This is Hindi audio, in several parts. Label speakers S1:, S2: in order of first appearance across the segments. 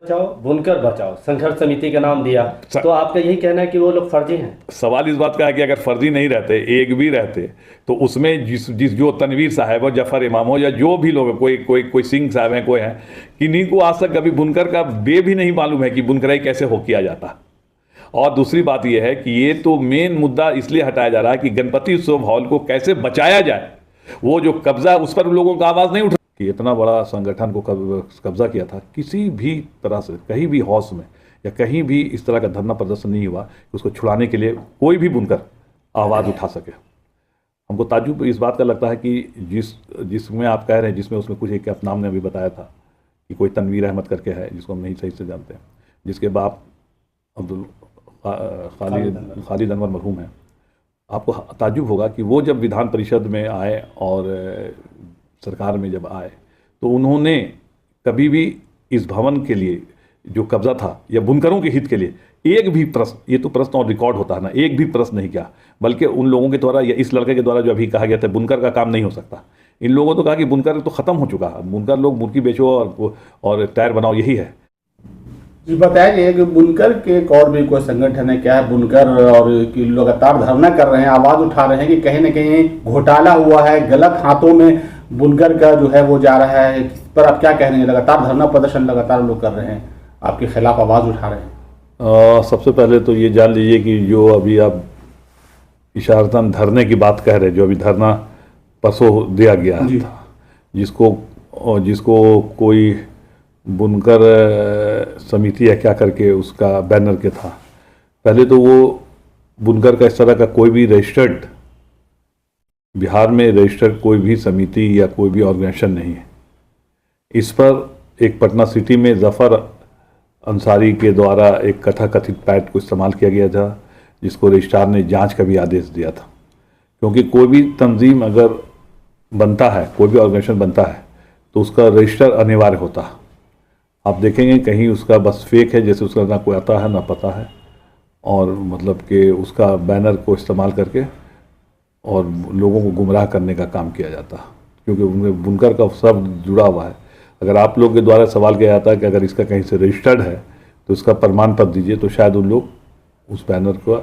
S1: बचाओ बुनकर बचाओ संघर्ष समिति का नाम दिया, तो आपका यही कहना है कि वो लोग फर्जी हैं?
S2: सवाल इस बात का है कि अगर फर्जी नहीं रहते, एक भी रहते, तो उसमें जिस जिस जो तनवीर साहब हो, जफर इमाम हो, या जो भी लोग, कोई सिंह साहब हैं, कोई हैं, किन्हीं को आज तक कभी बुनकर का बे भी नहीं मालूम है कि बुनकराई कैसे हो किया जाता। और दूसरी बात यह है कि ये तो मेन मुद्दा इसलिए हटाया जा रहा है कि गणपति उत्सव हॉल को कैसे बचाया जाए। वो जो कब्जा, उस पर लोगों का आवाज़ नहीं उठ कि इतना बड़ा संगठन को कब्जा किया था, किसी भी तरह से कहीं भी हाउस में या कहीं भी इस तरह का धरना प्रदर्शन नहीं हुआ कि उसको छुड़ाने के लिए कोई भी बुनकर आवाज़ उठा सके। हमको ताज्जुब इस बात का लगता है कि जिसमें आप कह रहे हैं, जिसमें उसमें कुछ एक नाम ने अभी बताया था कि कोई तनवीर अहमद करके है, जिसको हम नहीं सही से जानते हैं, जिसके बाप खालिद अनवर मरहूम है। आपको ताज्जुब होगा कि वो जब विधान परिषद में आए और सरकार में जब आए, तो उन्होंने कभी भी इस भवन के लिए जो कब्जा था या बुनकरों के हित के लिए एक भी प्रश्न, ये तो प्रश्न और रिकॉर्ड होता है ना, एक भी प्रश्न नहीं किया। बल्कि उन लोगों के द्वारा या इस लड़के के द्वारा जो अभी कहा गया था बुनकर का काम नहीं हो सकता, इन लोगों ने तो कहा कि बुनकर तो ख़त्म हो चुका है, बुनकर लोग मुर्गी बेचो और टायर बनाओ, यही है।
S3: जी बताइए कि बुनकर के एक और भी कोई संगठन है क्या है बुनकर, और कि लगातार धरना कर रहे हैं, आवाज़ उठा रहे हैं कि कहीं ना कहीं घोटाला हुआ है, गलत हाथों में बुनकर का जो है वो जा रहा है। इस पर आप क्या कह रहे हैं? लगातार धरना प्रदर्शन लगातार लोग कर रहे हैं, आपके खिलाफ आवाज़ उठा रहे हैं।
S2: सबसे पहले तो ये जान लीजिए कि जो अभी आप इशारतन धरने की बात कह रहे हैं, जो अभी धरना परसों दिया गया था, जिसको कोई बुनकर समिति है क्या करके उसका बैनर के था। पहले तो वो बुनकर का इस तरह का कोई भी रजिस्टर्ड, बिहार में रजिस्टर्ड कोई भी समिति या कोई भी ऑर्गेनाइजेशन नहीं है। इस पर एक पटना सिटी में जफ़र अंसारी के द्वारा एक कथाकथित पैड को इस्तेमाल किया गया था, जिसको रजिस्ट्रार ने जांच का भी आदेश दिया था। क्योंकि कोई भी तंजीम अगर बनता है, कोई भी ऑर्गेनाइजेशन बनता है, तो उसका रजिस्टर अनिवार्य होता है। आप देखेंगे कहीं उसका बस फेक है, जैसे उसका ना कोई आता है ना पता है, और मतलब कि उसका बैनर को इस्तेमाल करके और लोगों को गुमराह करने का काम किया जाता है। क्योंकि उनमें बुनकर का शब्द जुड़ा हुआ है। अगर आप लोग के द्वारा सवाल किया जाता है कि अगर इसका कहीं से रजिस्टर्ड है तो इसका प्रमाण पत्र दीजिए, तो शायद उन लोग उस बैनर का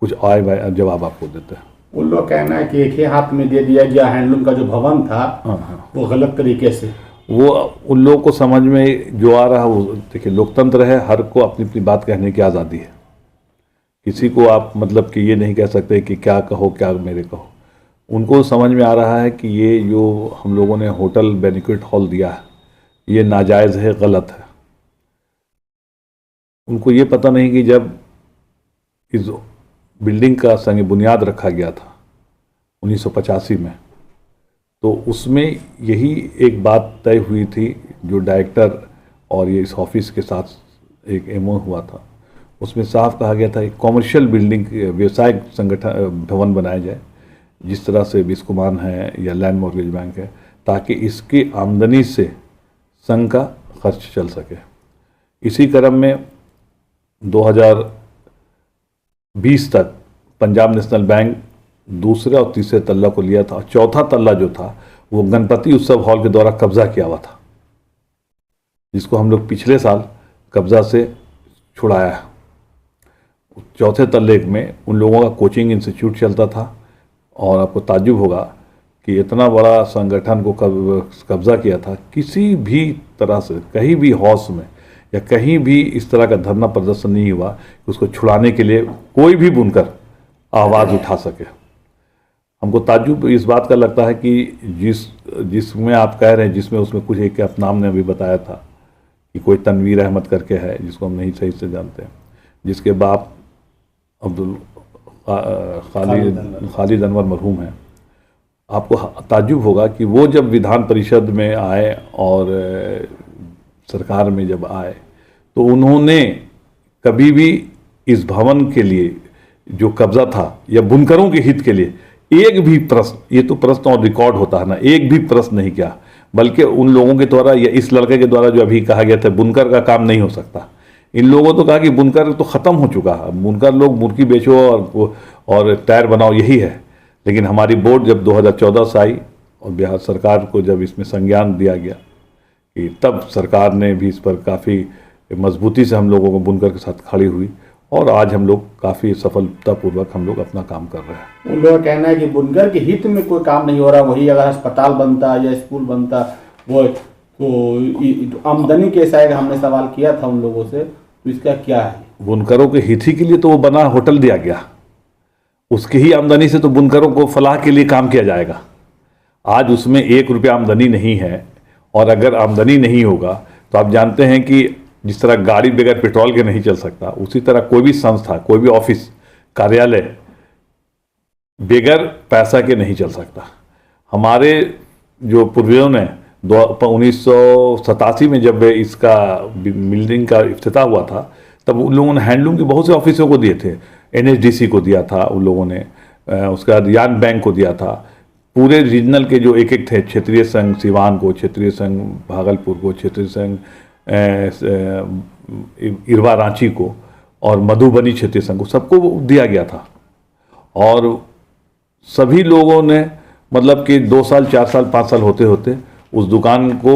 S2: कुछ आए जवाब आपको देते हैं।
S3: उन लोग कहना है कि एक ही हाथ में दे दिया गया हैंडलूम का जो भवन था, वो गलत तरीके से,
S2: वो उन लोगों को समझ में जो आ रहा है वो, देखिए लोकतंत्र है, हर को अपनी अपनी बात कहने की आज़ादी है। किसी को आप मतलब कि ये नहीं कह सकते कि क्या कहो क्या मेरे कहो। उनको समझ में आ रहा है कि ये जो हम लोगों ने होटल बैनिक्वेट हॉल दिया है ये नाजायज़ है, गलत है। उनको ये पता नहीं कि जब इस बिल्डिंग का संग बुनियाद रखा गया था 1985 में, तो उसमें यही एक बात तय हुई थी, जो डायरेक्टर और ये इस ऑफिस के साथ एक एमओ हुआ था, उसमें साफ कहा गया था एक कॉमर्शियल बिल्डिंग, व्यवसायिक संगठन भवन बनाया जाए, जिस तरह से बिस्कुमान है या लैंड मॉर्गेज बैंक है, ताकि इसकी आमदनी से संघ का खर्च चल सके। इसी क्रम में 2020 तक पंजाब नेशनल बैंक दूसरे और तीसरे तल्ला को लिया था, और चौथा तल्ला जो था वो गणपति उत्सव हॉल के द्वारा कब्जा किया हुआ था, जिसको हम लोग पिछले साल कब्जा से छुड़ाया है। चौथे तल्ले में उन लोगों का कोचिंग इंस्टीट्यूट चलता था, और आपको ताज्जुब होगा कि इतना बड़ा संगठन को कब्जा किया था, किसी भी तरह से कहीं भी हाउस में या कहीं भी इस तरह का धरना प्रदर्शन नहीं हुआ कि उसको छुड़ाने के लिए कोई भी बुनकर आवाज़ उठा सके। हमको ताज्जुब इस बात का लगता है कि जिसमें आप कह रहे हैं, जिसमें उसमें कुछ एक नाम ने अभी बताया था कि कोई तनवीर अहमद करके है, जिसको हम नहीं सही से जानते हैं, जिसके बाप खालिद अनवर मरहूम है। आपको ताज्जुब होगा कि वो जब विधान परिषद में आए और सरकार में जब आए, तो उन्होंने कभी भी इस भवन के लिए जो कब्जा था या बुनकरों के हित के लिए एक भी प्रश्न, ये तो प्रश्न और रिकॉर्ड होता है ना, एक भी प्रश्न नहीं किया। बल्कि उन लोगों के द्वारा या इस लड़के के द्वारा जो अभी कहा गया था बुनकर का काम नहीं हो सकता, इन लोगों तो कहा कि बुनकर तो ख़त्म हो चुका है, बुनकर लोग मुर्गी बेचो और टायर बनाओ, यही है। लेकिन हमारी बोर्ड जब 2014 से आई और बिहार सरकार को जब इसमें संज्ञान दिया गया कि तब सरकार ने भी इस पर काफ़ी मजबूती से हम लोगों को बुनकर के साथ खड़ी हुई और आज हम लोग काफ़ी सफलतापूर्वक हम लोग अपना काम कर रहे हैं।
S3: उन लोगों का कहना है कि बुनकर के हित में कोई काम नहीं हो रहा, वही अगर अस्पताल बनता या स्कूल बनता वो तो आमदनी कैसा है, हमने सवाल किया था उन लोगों से, तो इसका क्या है?
S2: बुनकरों के हित ही के लिए तो वो बना होटल दिया गया, उसकी ही आमदनी से तो बुनकरों को फलाह के लिए काम किया जाएगा। आज उसमें 1 रुपया आमदनी नहीं है, और अगर आमदनी नहीं होगा तो आप जानते हैं कि जिस तरह गाड़ी बगैर पेट्रोल के नहीं चल सकता, उसी तरह कोई भी संस्था, कोई भी ऑफिस, कार्यालय बगैर पैसा के नहीं चल सकता। हमारे जो पूर्वजों ने 1987 में जब इसका बिल्डिंग का इफ्तिताह हुआ था, तब उन लोगों ने हैंडलूम के बहुत से ऑफिसों को दिए थे। NHDC को दिया था उन लोगों ने, उसके बाद यान बैंक को दिया था, पूरे रीजनल के जो एक थे, क्षेत्रीय संघ सिवान को, क्षेत्रीय संघ भागलपुर को, क्षेत्रीय संघ इरवा रांची को और मधुबनी क्षेत्रीय संघ को, सबको दिया गया था। और सभी लोगों ने मतलब कि 2 साल 4 साल 5 साल होते होते उस दुकान को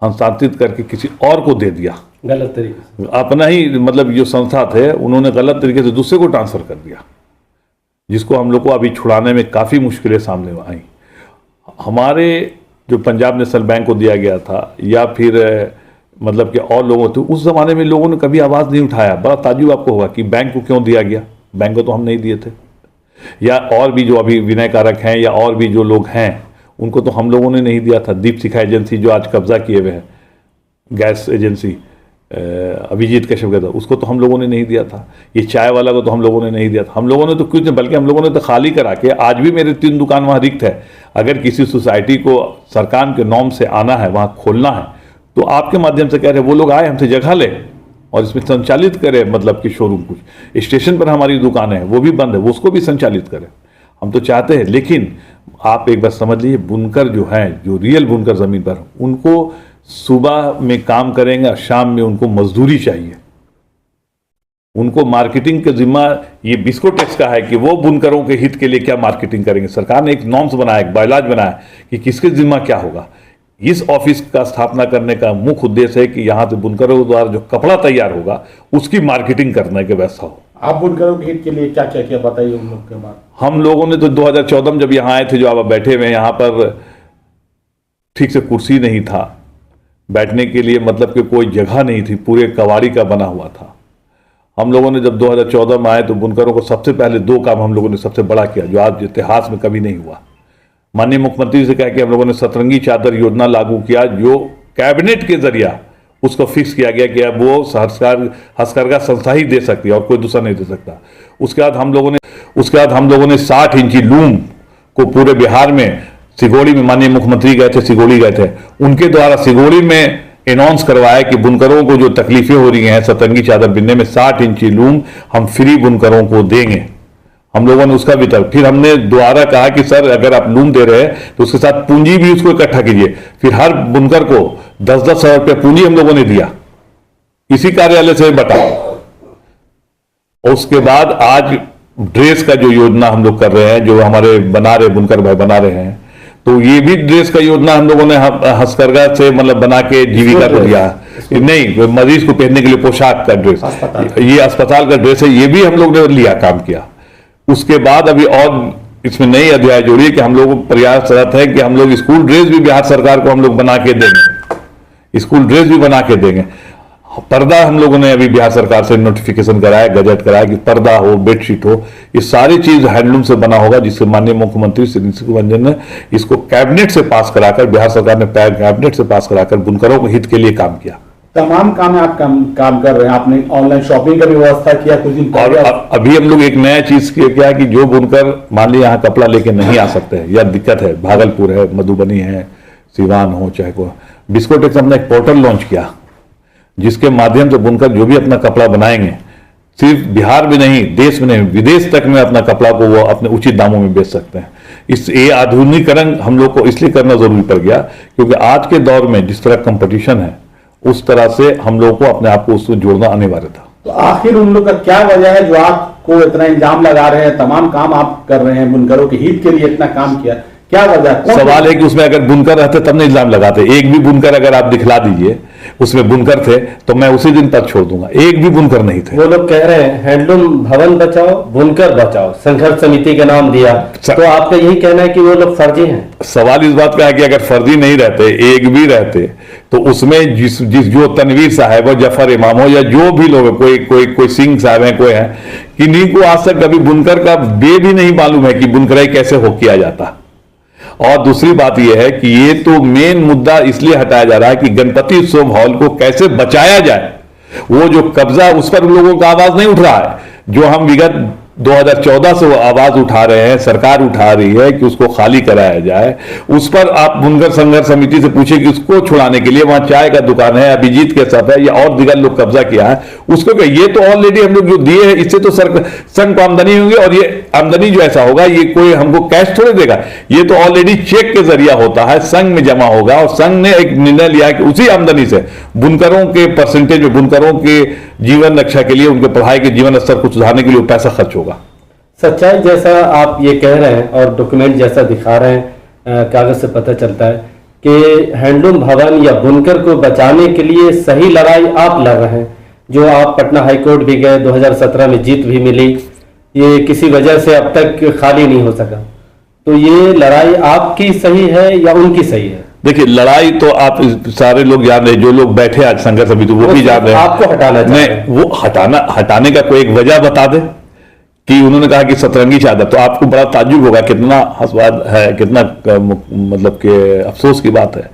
S2: हस्तांतरित करके किसी और को दे दिया,
S1: गलत तरीके से।
S2: अपना ही मतलब जो संस्था थे उन्होंने गलत तरीके से दूसरे को ट्रांसफर कर दिया, जिसको हम लोग को अभी छुड़ाने में काफ़ी मुश्किलें सामने आई। हमारे जो पंजाब नेशनल बैंक को दिया गया था या फिर मतलब कि और लोगों थे, उस ज़माने में लोगों ने कभी आवाज़ नहीं उठाया। बड़ा ताज्जुब आपको होगा कि बैंक को क्यों दिया गया, बैंक को तो हम नहीं दिए थे। या और भी जो अभी विनय कारक हैं या और भी जो लोग हैं उनको तो हम लोगों ने नहीं दिया था। दीप शिखा एजेंसी जो आज कब्जा किए हुए हैं, गैस एजेंसी अभिजीत कश्यप का था, उसको तो हम लोगों ने नहीं दिया था। ये चाय वाला को तो हम लोगों ने नहीं दिया था। हम लोगों ने तो कुछ नहीं, बल्कि हम लोगों ने तो खाली करा के, आज भी मेरे 3 दुकान वहाँ रिक्त है। अगर किसी सोसाइटी को सरकार के नॉर्म से आना है, वहाँ खोलना है, तो आपके माध्यम से कह रहे वो लोग आए, हमसे जगह ले और इसमें संचालित करें, मतलब कि शोरूम कुछ स्टेशन पर हमारी दुकान है वो भी बंद है, वो उसको भी संचालित करें। हम तो चाहते हैं, लेकिन आप एक बार समझ लीजिए, बुनकर जो हैं, जो रियल बुनकर ज़मीन पर, उनको सुबह में काम करेंगे और शाम में उनको मजदूरी चाहिए। उनको मार्केटिंग का जिम्मा ये बिस्कोटेक्स का है कि वो बुनकरों के हित के लिए क्या मार्केटिंग करेंगे। सरकार ने एक नॉर्म्स बनाया, एक बायलॉज बनाया कि किसके जिम्मा क्या होगा। इस ऑफिस का स्थापना करने का मुख्य उद्देश्य है कि यहाँ से बुनकरों द्वारा जो कपड़ा तैयार होगा उसकी मार्केटिंग करने की व्यवस्था हो।
S3: आप बुनकरों के हित के लिए क्या क्या किया बताइए उन लोग के बाद।
S2: हम लोगों ने तो 2014 में जब यहाँ आए थे, जो आप बैठे हुए यहाँ पर, ठीक से कुर्सी नहीं था बैठने के लिए, मतलब कि कोई जगह नहीं थी, पूरे कवाड़ी का बना हुआ था। हम लोगों ने जब 2014 में आए तो बुनकरों को सबसे पहले 2 काम हम लोगों ने सबसे बड़ा किया, जो आज इतिहास में कभी नहीं हुआ। माननीय मुख्यमंत्री से कह के हम लोगों ने सतरंगी चादर योजना लागू किया, जो कैबिनेट के जरिया उसको फिक्स किया गया कि अब वो हस्तकरघा संस्था ही दे सकती है और कोई दूसरा नहीं दे सकता। उसके बाद हम लोगों ने 60 इंची लूम को पूरे बिहार में, सिगोड़ी में माननीय मुख्यमंत्री गए थे, सिगोड़ी गए थे, उनके द्वारा सिगोड़ी में अनाउंस करवाया कि बुनकरों को जो तकलीफें हो रही हैं सतरंगी चादर बिनने में, 60 इंची लूम हम फ्री बुनकरों को देंगे। हम लोगों ने उसका भी फिर हमने दोबारा कहा कि सर अगर आप लूम दे रहे हैं तो उसके साथ पूंजी भी उसको इकट्ठा कीजिए। फिर हर बुनकर को 10-10 हजार रुपया पूंजी हम लोगों ने दिया, इसी कार्यालय से बटा। और उसके बाद आज ड्रेस का जो योजना हम लोग कर रहे हैं, जो हमारे बना रहे बुनकर भाई बना रहे हैं, तो ये भी ड्रेस का योजना हम लोगों ने हस्तकरघा से मतलब बना के जीविका को दिया। नहीं, मरीज को पहनने के लिए पोशाक का ड्रेस, ये अस्पताल का ड्रेस है, ये भी हम लोग ने लिया, काम किया। उसके बाद अभी और इसमें नई अध्याय जोड़िए कि हम लोग प्रयासरत है कि हम लोग स्कूल ड्रेस भी बिहार सरकार को हम लोग बना के देंगे, स्कूल ड्रेस भी बना के देंगे। पर्दा हम लोगों ने अभी बिहार सरकार से नोटिफिकेशन कराया, गजट कराया कि पर्दा हो, बेडशीट हो, ये सारी चीज हैंडलूम से बना होगा, जिससे माननीय मुख्यमंत्री श्री रंजन ने इसको कैबिनेट से पास कराकर, बिहार सरकार ने कैबिनेट से पास कराकर बुनकरों के हित के लिए काम किया।
S3: तमाम काम आप काम कर रहे हैं। आपने ऑनलाइन शॉपिंग का भी व्यवस्था किया कुछ दिन पहले,
S2: और अभी हम लोग एक नया चीज किया कि जो बुनकर मान लीजिए यहाँ कपड़ा लेके नहीं आ सकते हैं या दिक्कत है, भागलपुर है, मधुबनी है, सिवान हो, चाहे को बिस्कोटेक्स, हमने एक पोर्टल लॉन्च किया जिसके माध्यम से बुनकर जो भी अपना कपड़ा बनाएंगे, सिर्फ बिहार में नहीं, देश में नहीं, विदेश तक में अपना कपड़ा को वो अपने उचित दामों में बेच सकते हैं। ये आधुनिकीकरण हम लोग को इसलिए करना जरूरी पड़ गया क्योंकि आज के दौर में जिस तरह कंपटीशन है, उस तरह से हम लोग को अपने आप को उससे जोड़ना अनिवार्य था।
S3: तो आखिर उन लोग का क्या वजह है जो आपको इतना इल्जाम लगा रहे हैं, तमाम काम आप कर रहे हैं, बुनकरों के हित के लिए इतना काम किया, क्या वजह? कौन-
S2: सवाल है कि उसमें अगर बुनकर रहते तब नहीं इल्जाम लगाते। एक भी बुनकर अगर आप दिखला दीजिए उसमें बुनकर थे तो मैं उसी दिन पद छोड़ दूंगा। एक भी बुनकर नहीं थे।
S1: वो लोग कह रहे हैं हैंडलूम भवन बचाओ बुनकर बचाओ, संघर्ष समिति का नाम दिया, तो आपका यही कहना है कि वो लोग फर्जी हैं?
S2: सवाल इस बात का है कि अगर फर्जी नहीं रहते, एक भी रहते, तो उसमें जिस जो तनवीर साहब और जफर इमाम हो या जो भी लोग, कोई सिंह साहब हैं, कोई हैं, किन्हीं को आज तक कभी बुनकर का बे भी नहीं मालूम है कि बुनकराई कैसे हो किया जाता। और दूसरी बात यह है कि ये तो मेन मुद्दा इसलिए हटाया जा रहा है कि गणपति उत्सव हॉल को कैसे बचाया जाए। वो जो कब्जा, उस पर लोगों का आवाज नहीं उठ रहा है। जो हम विगत 2014 से वो आवाज उठा रहे हैं, सरकार उठा रही है कि उसको खाली कराया जाए। उस पर आप बुनकर संघर्ष समिति से पूछे कि उसको छुड़ाने के लिए वहां चाय का दुकान है, अभिजीत के सब है या और दिगर लोग कब्जा किया है, उसको क्या, ये तो ऑलरेडी हम लोग जो दिए हैं इससे तो संघ को आमदनी होगी। और ये आमदनी जो ऐसा होगा, ये कोई हमको कैश थोड़े देगा, ये तो ऑलरेडी चेक के जरिया होता है, संघ में जमा होगा। और संघ ने एक निर्णय लिया कि उसी आमदनी से बुनकरों के परसेंटेज में, बुनकरों के जीवन रक्षा के लिए, उनके पढ़ाई के जीवन स्तर को सुधारने के लिए पैसा खर्च होगा।
S1: सच्चाई जैसा आप ये कह रहे हैं और डॉक्यूमेंट जैसा दिखा रहे हैं, कागज से पता चलता है कि हैंडलूम भवन या बुनकर को बचाने के लिए सही लड़ाई आप लड़ रहे हैं। जो आप पटना हाईकोर्ट भी गए, 2017 में जीत भी मिली, ये किसी वजह से अब तक खाली नहीं हो सका। तो ये लड़ाई आपकी सही है या उनकी सही है?
S2: देखिए, लड़ाई तो आप सारे लोग जान रहे, जो लोग बैठे आज संघर्ष समिति वो भी जान रहे हैं।
S1: आपको हटाना चाहिए।
S2: वो हटाने का कोई एक वजह बता दे कि उन्होंने कहा कि सतरंगी चादर, तो आपको बड़ा ताज्जुब होगा, कितना हंसवाद है, कितना मतलब कि अफसोस की बात है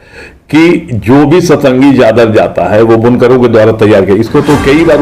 S2: कि जो भी सतरंगी चादर जाता है वो बुनकरों के द्वारा तैयार किया। इसको तो कई बार